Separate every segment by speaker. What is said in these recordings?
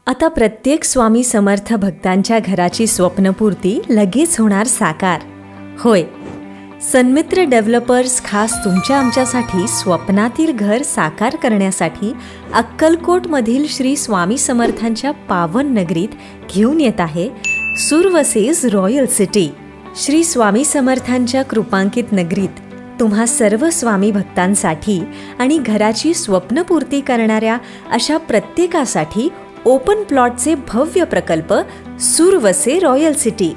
Speaker 1: आता प्रत्येक स्वामी समर्थ भक्तांच्या घराची स्वप्नपूर्ती लगेच होणार साकार. होय, सन्मित्र डेव्हलपर्स खास तुमच्या आमच्यासाठी स्वप्नातील घर साकार करण्यासाठी अक्कलकोटमधील श्री स्वामी समर्थांच्या पावन नगरीत घेऊन येत आहे सुरवसेज रॉयल सिटी. श्री स्वामी समर्थांच्या कृपांकित नगरीत तुम्हा सर्व स्वामी भक्तांसाठी आणि घराची स्वप्नपूर्ती करणाऱ्या अशा प्रत्येकासाठी ओपन प्लॉटचे भव्य प्रकल्प सुरवसे रॉयल सिटी.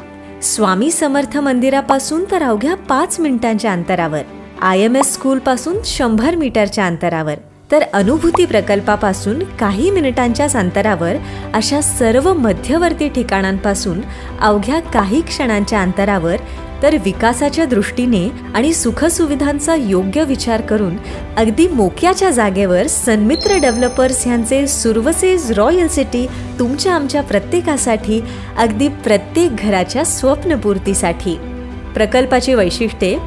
Speaker 1: स्वामी समर्थ मंदिरापासून तर अवघ्या 5 मिनिटांच्या अंतरावर, IMS स्कूलपासून 100 मीटरच्या अंतरावर, तर अनुभूती प्रकल्पापासून काही मिनिटांच्याच अंतरावर अशा सर्व मध्यवर्ती ठिकाणांपासून अवघ्या काही क्षणांच्या अंतरावर, तर विकासाच्या दृष्टीने आणि सुखसुविधांचा योग्य विचार करून अगदी मोक्याच्या जागेवर सन्मित्र डेव्हलपर्स यांचे सुरवसेज रॉयल सिटी तुमच्या आमच्या प्रत्येकासाठी, अगदी प्रत्येक घराच्या स्वप्नपूर्तीसाठी. प्रकल्पाची वैशिष्ट्ये: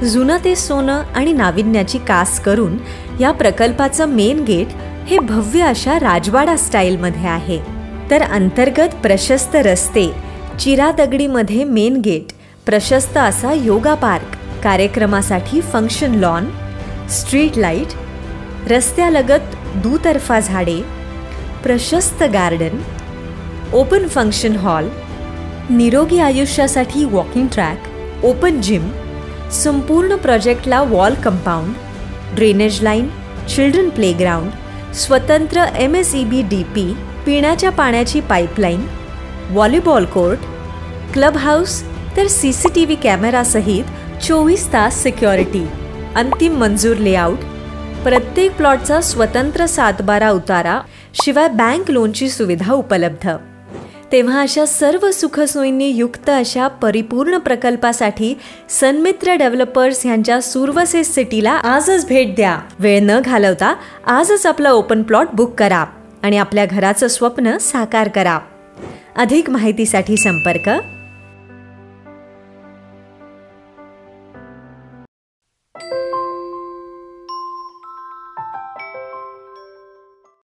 Speaker 1: जुनं ते सोनं आणि नाविन्याची कास करून या प्रकल्पाचं मेन गेट हे भव्य अशा राजवाडा स्टाईलमध्ये आहे. तर अंतर्गत प्रशस्त रस्ते, चिरा दगडीमध्ये मेन गेट, प्रशस्त असा योगा पार्क, कार्यक्रमासाठी फंक्शन लॉन, स्ट्रीट लाईट, रस्त्यालगत दुतर्फा झाडे, प्रशस्त गार्डन, ओपन फंक्शन हॉल, निरोगी आयुष्यासाठी वॉकिंग ट्रॅक, ओपन जिम, संपूर्ण प्रोजेक्टला wall compound, drainage line, children playground, स्वतंत्र MSEB DP, पिण्याच्या पाण्याची pipeline, volleyball court, club house, तर CCTV कॅमेरासहित 24 तास सिक्युरिटी, अंतिम मंजूर लेआउट, प्रत्येक प्लॉटचा स्वतंत्र 7/12 उतारा, शिवाय बँक लोनची सुविधा उपलब्ध. तेव्हा अशा सर्व सुखसोयींनी युक्त अशा परिपूर्ण प्रकल्पासाठी सन्मित्र डेव्हलपर्स यांच्या सुरवसेज सिटीला आजच भेट द्या. वेळ न घालवता आजच आपला ओपन प्लॉट बुक करा आणि आपल्या घराचं स्वप्न साकार करा. अधिक माहितीसाठी संपर्क